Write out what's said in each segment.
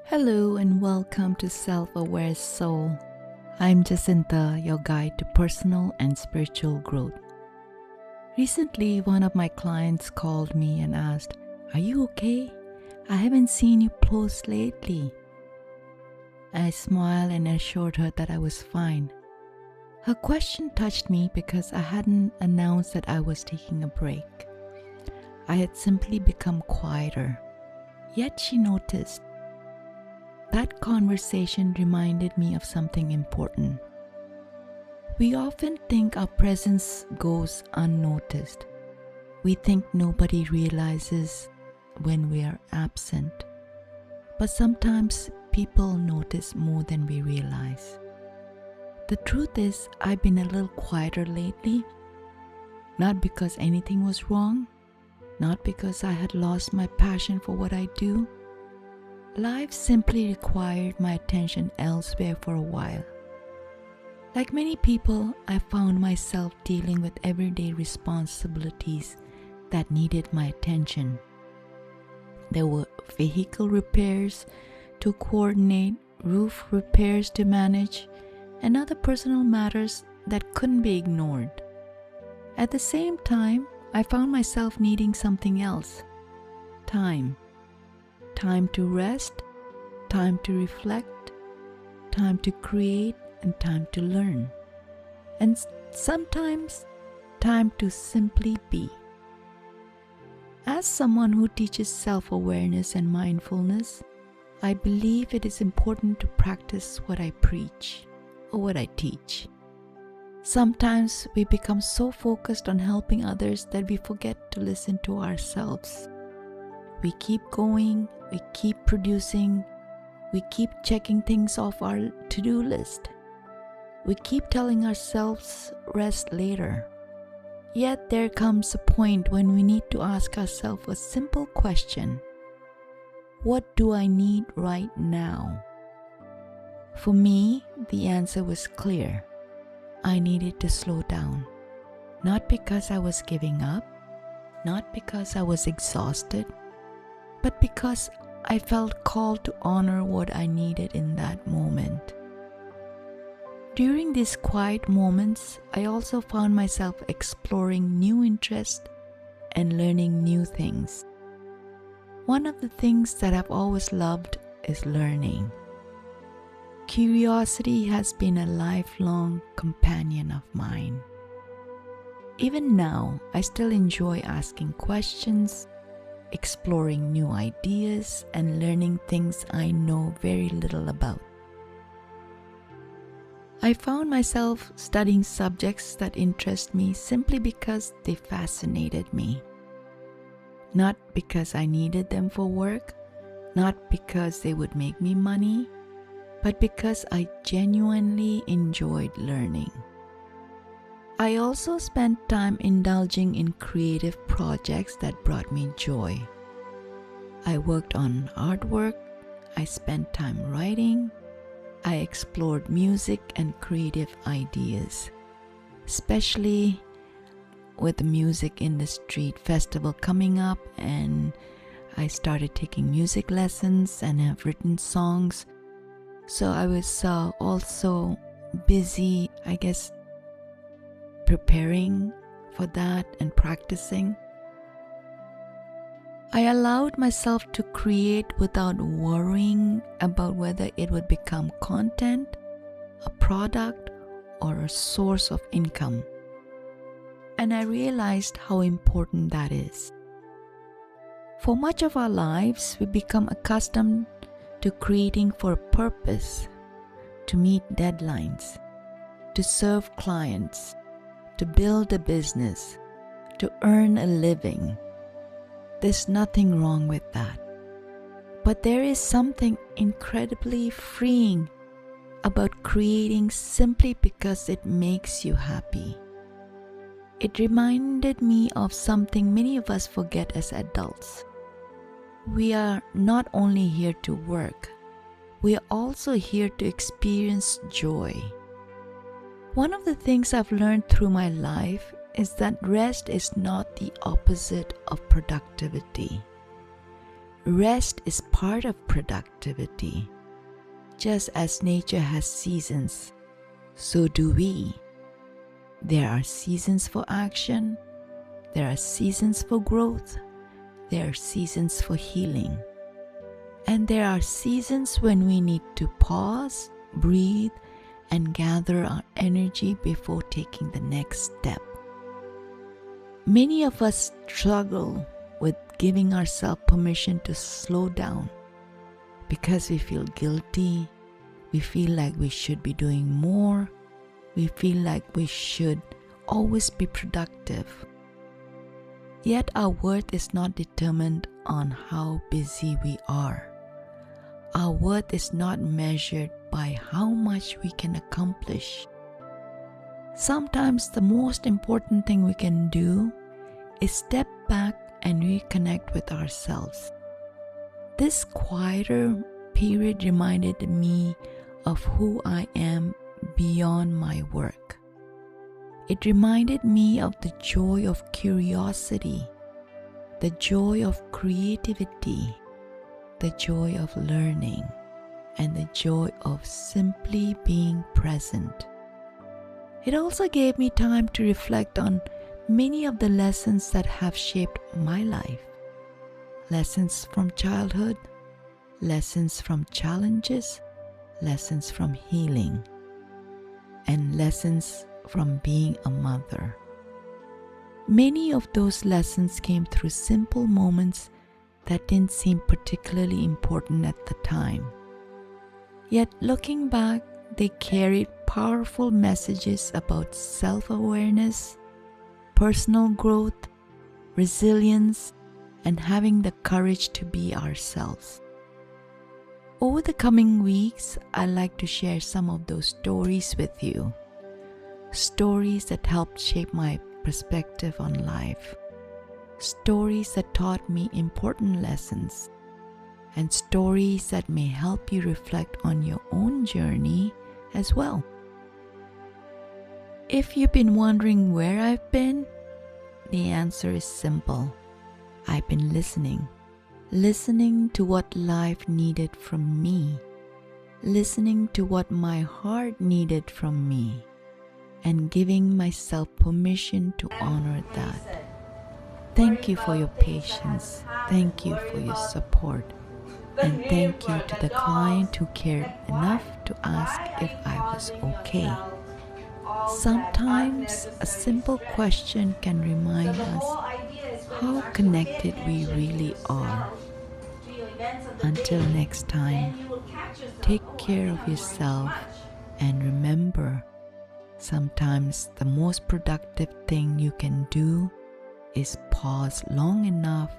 Hello and welcome to Self-Aware Soul. I'm Jacinta, your guide to personal and spiritual growth. Recently, one of my clients called me and asked, "Are you okay? I haven't seen you post lately." I smiled and assured her that I was fine. Her question touched me because I hadn't announced that I was taking a break. I had simply become quieter. Yet she noticed. That conversation reminded me of something important. We often think our presence goes unnoticed. We think nobody realizes when we are absent. But sometimes people notice more than we realize. The truth is, I've been a little quieter lately. Not because anything was wrong, not because I had lost my passion for what I do. Life simply required my attention elsewhere for a while. Like many people, I found myself dealing with everyday responsibilities that needed my attention. There were vehicle repairs to coordinate, roof repairs to manage, and other personal matters that couldn't be ignored. At the same time, I found myself needing something else: time. Time to rest, time to reflect, time to create, and time to learn. And sometimes, time to simply be. As someone who teaches self-awareness and mindfulness, I believe it is important to practice what I preach or what I teach. Sometimes we become so focused on helping others that we forget to listen to ourselves. We keep going, we keep producing, we keep checking things off our to-do list. We keep telling ourselves, rest later. Yet there comes a point when we need to ask ourselves a simple question: what do I need right now? For me, the answer was clear. I needed to slow down. Not because I was giving up, not because I was exhausted, but because I felt called to honor what I needed in that moment. During these quiet moments, I also found myself exploring new interests and learning new things. One of the things that I've always loved is learning. Curiosity has been a lifelong companion of mine. Even now, I still enjoy asking questions, exploring new ideas, and learning things I know very little about. I found myself studying subjects that interest me simply because they fascinated me. Not because I needed them for work, not because they would make me money, but because I genuinely enjoyed learning. I also spent time indulging in creative projects that brought me joy. I worked on artwork, I spent time writing, I explored music and creative ideas, especially with the music industry festival coming up, and I started taking music lessons and have written songs. So I was also busy, preparing for that and practicing. I allowed myself to create without worrying about whether it would become content, a product, or a source of income. And I realized how important that is. For much of our lives, we become accustomed to creating for a purpose, to meet deadlines, to serve clients, to build a business, to earn a living. There's nothing wrong with that. But there is something incredibly freeing about creating simply because it makes you happy. It reminded me of something many of us forget as adults. We are not only here to work, we are also here to experience joy. One of the things I've learned through my life is that rest is not the opposite of productivity. Rest is part of productivity. Just as nature has seasons, so do we. There are seasons for action, there are seasons for growth, there are seasons for healing. And there are seasons when we need to pause, breathe, and gather our energy before taking the next step. Many of us struggle with giving ourselves permission to slow down because we feel guilty, we feel like we should be doing more, we feel like we should always be productive. Yet our worth is not determined on how busy we are. Our worth is not measured by how much we can accomplish. Sometimes the most important thing we can do is step back and reconnect with ourselves. This quieter period reminded me of who I am beyond my work. It reminded me of the joy of curiosity, the joy of creativity, the joy of learning, and the joy of simply being present. It also gave me time to reflect on many of the lessons that have shaped my life. Lessons from childhood, lessons from challenges, lessons from healing, and lessons from being a mother. Many of those lessons came through simple moments that didn't seem particularly important at the time. Yet looking back, they carried powerful messages about self-awareness, personal growth, resilience, and having the courage to be ourselves. Over the coming weeks, I'd like to share some of those stories with you. Stories that helped shape my perspective on life. Stories that taught me important lessons. And stories that may help you reflect on your own journey as well. If you've been wondering where I've been, the answer is simple. I've been listening to what life needed from me, listening to what my heart needed from me, and giving myself permission to honor that. Thank you for your patience, thank you for your support, and thank you to the client who cared enough to ask if I was okay. Sometimes a simple question can remind us how connected we really are. Until next time, take care of yourself and remember, sometimes the most productive thing you can do is pause long enough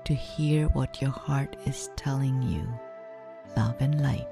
to hear what your heart is telling you. Love and light.